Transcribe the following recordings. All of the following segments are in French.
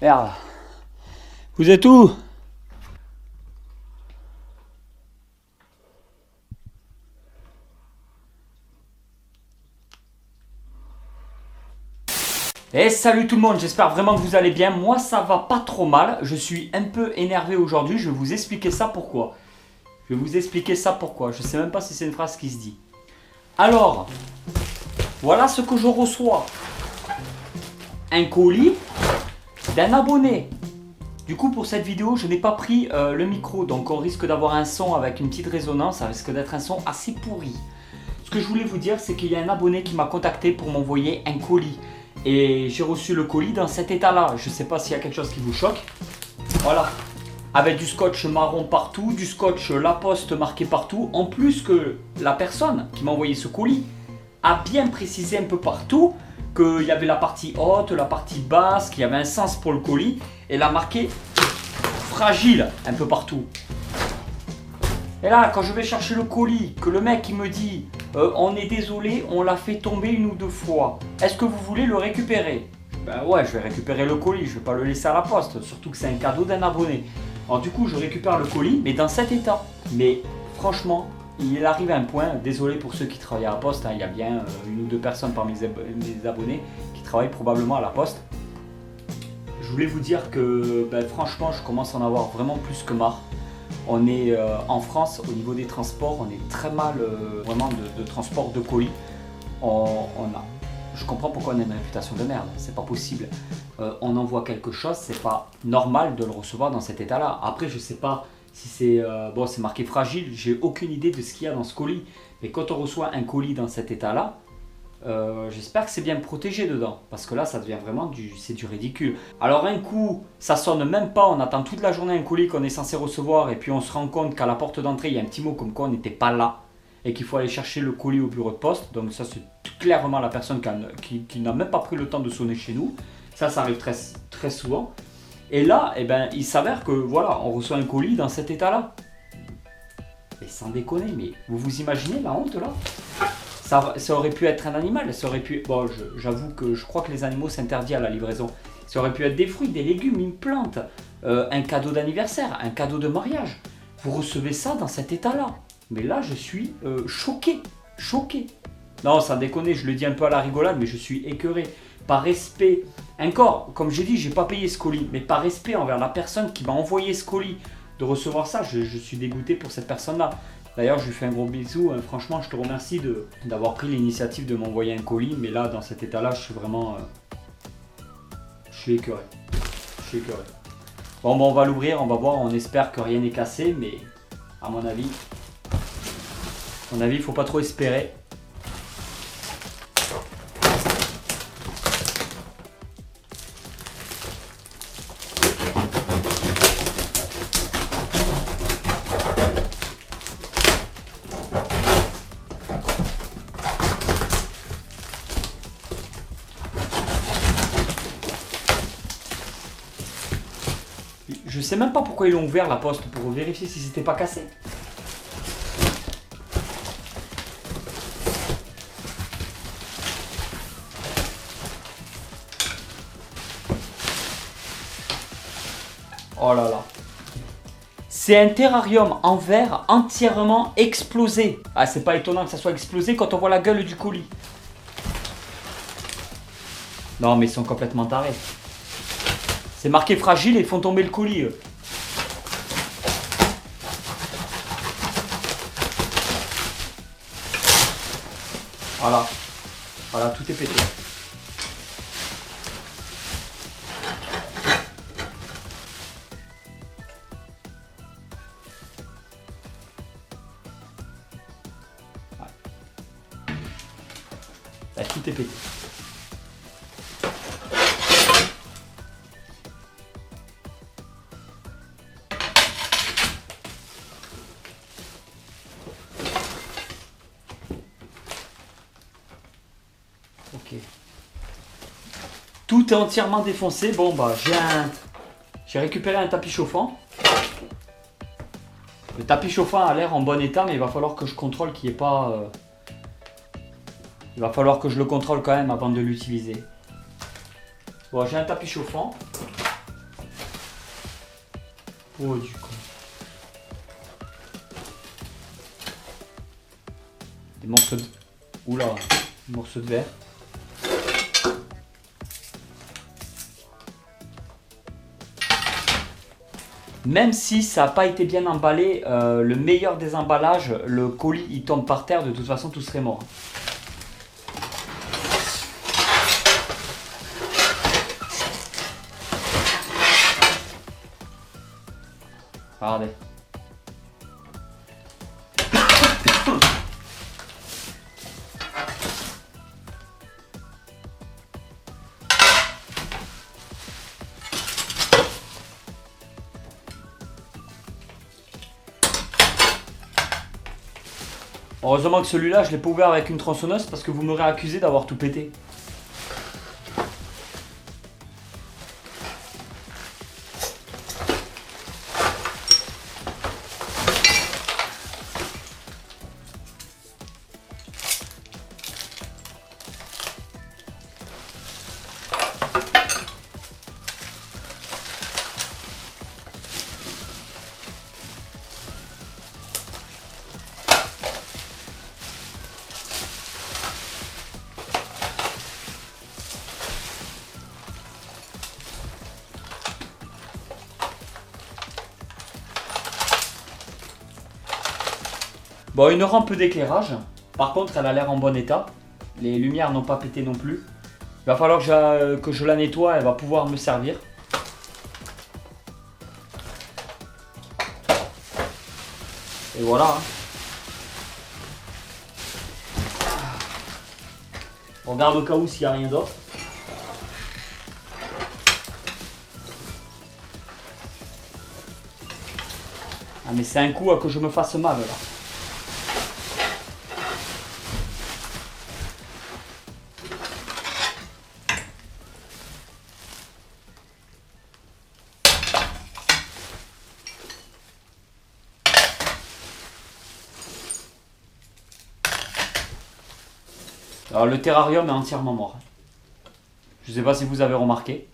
Merde. Vous êtes où? Et salut tout le monde, j'espère vraiment que vous allez bien. Moi ça va pas trop mal, je suis un peu énervé aujourd'hui, je vais vous expliquer ça pourquoi. Je sais même pas si c'est une phrase qui se dit. Alors, voilà ce que je reçois. Un colis d'un abonné. Du coup pour cette vidéo je n'ai pas pris le micro, donc on risque d'avoir un son avec une petite résonance, ça risque d'être un son assez pourri. Ce que je voulais vous dire c'est qu'il y a un abonné qui m'a contacté pour m'envoyer un colis. Et j'ai reçu le colis dans cet état là, je ne sais pas s'il y a quelque chose qui vous choque. Voilà, avec du scotch marron partout, du scotch La Poste marqué partout, en plus que la personne qui m'a envoyé ce colis a bien précisé un peu partout qu'il y avait la partie haute, la partie basse, qu'il y avait un sens pour le colis, et l'a marqué fragile un peu partout. Et là, quand je vais chercher le colis, que le mec il me dit on est désolé, on l'a fait tomber une ou deux fois, est-ce que vous voulez le récupérer? Ben ouais, je vais récupérer le colis, je vais pas le laisser à la poste, surtout que c'est un cadeau d'un abonné. Alors du coup, je récupère le colis, mais dans cet état. Mais franchement, il arrive à un point, désolé pour ceux qui travaillent à la poste, hein, il y a bien une ou deux personnes parmi mes abonnés qui travaillent probablement à la poste. Je voulais vous dire que ben, franchement, je commence à en avoir vraiment plus que marre. On est en France, au niveau des transports, on est très mal vraiment de transport de colis. Je comprends pourquoi on a une réputation de merde, c'est pas possible. On envoie quelque chose, c'est pas normal de le recevoir dans cet état-là. Après, je sais pas si c'est bon, c'est marqué fragile, j'ai aucune idée de ce qu'il y a dans ce colis. Mais quand on reçoit un colis dans cet état-là, j'espère que c'est bien protégé dedans, parce que là ça devient vraiment c'est du ridicule. Alors un coup ça sonne même pas, on attend toute la journée un colis qu'on est censé recevoir, et puis on se rend compte qu'à la porte d'entrée il y a un petit mot comme quoi on n'était pas là et qu'il faut aller chercher le colis au bureau de poste. Donc ça c'est clairement la personne qui n'a même pas pris le temps de sonner chez nous. Ça arrive très, très souvent. Et là eh ben, il s'avère que voilà, on reçoit un colis dans cet état là. Et sans déconner, mais vous imaginez la honte là? Ça aurait pu être un animal, ça aurait pu... Bon, j'avoue que je crois que les animaux s'interdisent à la livraison. Ça aurait pu être des fruits, des légumes, une plante, un cadeau d'anniversaire, un cadeau de mariage. Vous recevez ça dans cet état-là. Mais là, je suis choqué. Choqué. Non, sans déconner, je le dis un peu à la rigolade, mais je suis écœuré. Par respect, encore, comme j'ai dit, j'ai pas payé ce colis, mais par respect envers la personne qui m'a envoyé ce colis, de recevoir ça, je suis dégoûté pour cette personne-là. D'ailleurs, je lui fais un gros bisou. Franchement, je te remercie d'avoir pris l'initiative de m'envoyer un colis. Mais là, dans cet état-là, je suis vraiment... je suis écœuré. Bon, on va l'ouvrir, on va voir. On espère que rien n'est cassé. Mais à mon avis, il ne faut pas trop espérer. Je sais même pas pourquoi ils l'ont ouvert la poste, pour vérifier si c'était pas cassé. Oh là là. C'est un terrarium en verre entièrement explosé. Ah, c'est pas étonnant que ça soit explosé quand on voit la gueule du colis. Non mais ils sont complètement tarés. C'est marqué fragile et ils font tomber le colis, eux. Voilà. Voilà, tout est pété. Voilà. Là, tout est pété. Ok. Tout est entièrement défoncé. Bon bah j'ai récupéré un tapis chauffant. Le tapis chauffant a l'air en bon état, mais il va falloir que je contrôle qu'il n'y ait pas... Il va falloir que je le contrôle quand même avant de l'utiliser. Bon, j'ai un tapis chauffant. Oh du con. Des morceaux de... Oula, des morceaux de verre. Même si ça n'a pas été bien emballé, le meilleur des emballages, le colis il tombe par terre, de toute façon tout serait mort. Regardez. Heureusement que celui-là, je l'ai pas ouvert avec une tronçonneuse parce que vous m'aurez accusé d'avoir tout pété. Bon, une rampe d'éclairage. Par contre, elle a l'air en bon état. Les lumières n'ont pas pété non plus. Il va falloir que je la nettoie, elle va pouvoir me servir. Et voilà. Hein. On regarde au cas où s'il n'y a rien d'autre. Ah mais c'est un coup à que je me fasse mal là. Alors le terrarium est entièrement mort. Je ne sais pas si vous avez remarqué.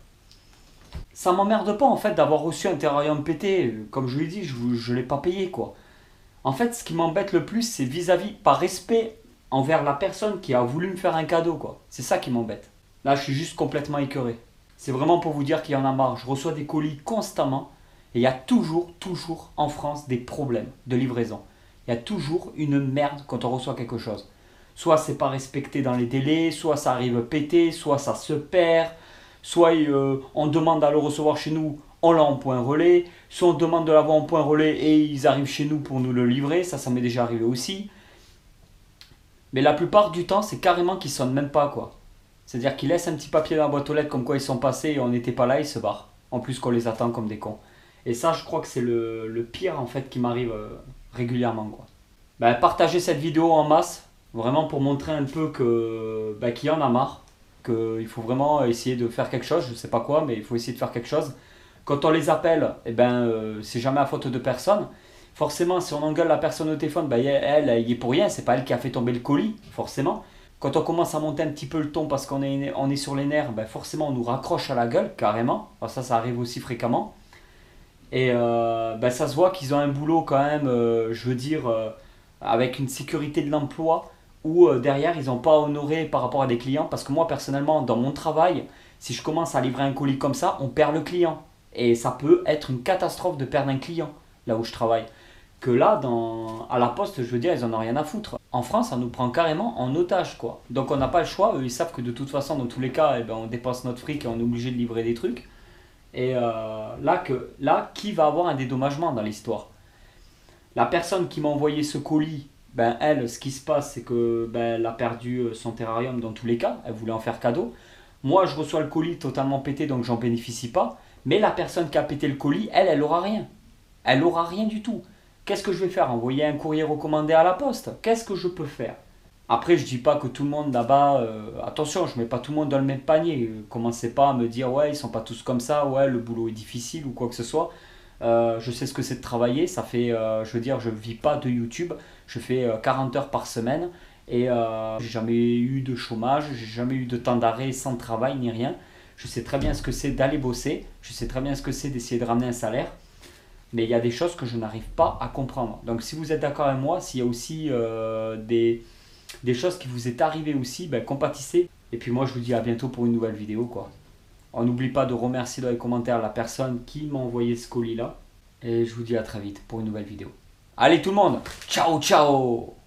Ça m'emmerde pas en fait d'avoir reçu un terrarium pété. Comme je lui ai dit, je ne l'ai pas payé quoi. En fait, ce qui m'embête le plus, c'est vis-à-vis, par respect envers la personne qui a voulu me faire un cadeau quoi. C'est ça qui m'embête. Là, je suis juste complètement écœuré. C'est vraiment pour vous dire qu'il y en a marre. Je reçois des colis constamment et il y a toujours en France des problèmes de livraison. Il y a toujours une merde quand on reçoit quelque chose. Soit c'est pas respecté dans les délais, soit ça arrive pété, soit ça se perd, soit on demande à le recevoir chez nous, on l'a en point relais, soit on demande de l'avoir en point relais et ils arrivent chez nous pour nous le livrer, ça m'est déjà arrivé aussi. Mais la plupart du temps, c'est carrément qu'ils sonnent même pas quoi. C'est-à-dire qu'ils laissent un petit papier dans la boîte aux lettres comme quoi ils sont passés et on n'était pas là, ils se barrent. En plus qu'on les attend comme des cons. Et ça, je crois que c'est le pire en fait qui m'arrive régulièrement quoi. Ben, partagez cette vidéo en masse. Vraiment pour montrer un peu qu'il y en a marre, qu'il faut vraiment essayer de faire quelque chose, je ne sais pas quoi, mais il faut essayer de faire quelque chose. Quand on les appelle, c'est jamais à faute de personne. Forcément, si on engueule la personne au téléphone, elle y est pour rien, c'est pas elle qui a fait tomber le colis, forcément. Quand on commence à monter un petit peu le ton parce qu'on est sur les nerfs, forcément on nous raccroche à la gueule, carrément. Alors ça arrive aussi fréquemment. Et ça se voit qu'ils ont un boulot quand même, je veux dire, avec une sécurité de l'emploi, où derrière ils n'ont pas honoré par rapport à des clients, parce que moi personnellement dans mon travail, si je commence à livrer un colis comme ça, on perd le client et ça peut être une catastrophe de perdre un client là où je travaille. Que là à la poste, je veux dire, ils en ont rien à foutre. En France, ça nous prend carrément en otage quoi. Donc on n'a pas le choix, eux ils savent que de toute façon dans tous les cas on dépense notre fric et on est obligé de livrer des trucs. Et là qui va avoir un dédommagement dans l'histoire? La personne qui m'a envoyé ce colis, elle, ce qui se passe, c'est que elle a perdu son terrarium dans tous les cas. Elle voulait en faire cadeau. Moi, je reçois le colis totalement pété, donc j'en bénéficie pas. Mais la personne qui a pété le colis, elle aura rien. Elle aura rien du tout. Qu'est-ce que je vais faire? Envoyer un courrier recommandé à la poste? Qu'est-ce que je peux faire? Après, je dis pas que tout le monde là-bas... attention, je mets pas tout le monde dans le même panier. Commencez pas à me dire, ouais, ils sont pas tous comme ça, ouais, le boulot est difficile ou quoi que ce soit. Je sais ce que c'est de travailler, ça fait, je veux dire, je vis pas de YouTube, je fais 40 heures par semaine et j'ai jamais eu de chômage, j'ai jamais eu de temps d'arrêt sans travail ni rien. Je sais très bien ce que c'est d'aller bosser, je sais très bien ce que c'est d'essayer de ramener un salaire. Mais il y a des choses que je n'arrive pas à comprendre. Donc si vous êtes d'accord avec moi, s'il y a aussi des choses qui vous est arrivées aussi, ben, compatissez. Et puis moi je vous dis à bientôt pour une nouvelle vidéo quoi. On n'oublie pas de remercier dans les commentaires la personne qui m'a envoyé ce colis là. Et je vous dis à très vite pour une nouvelle vidéo. Allez tout le monde, ciao ciao.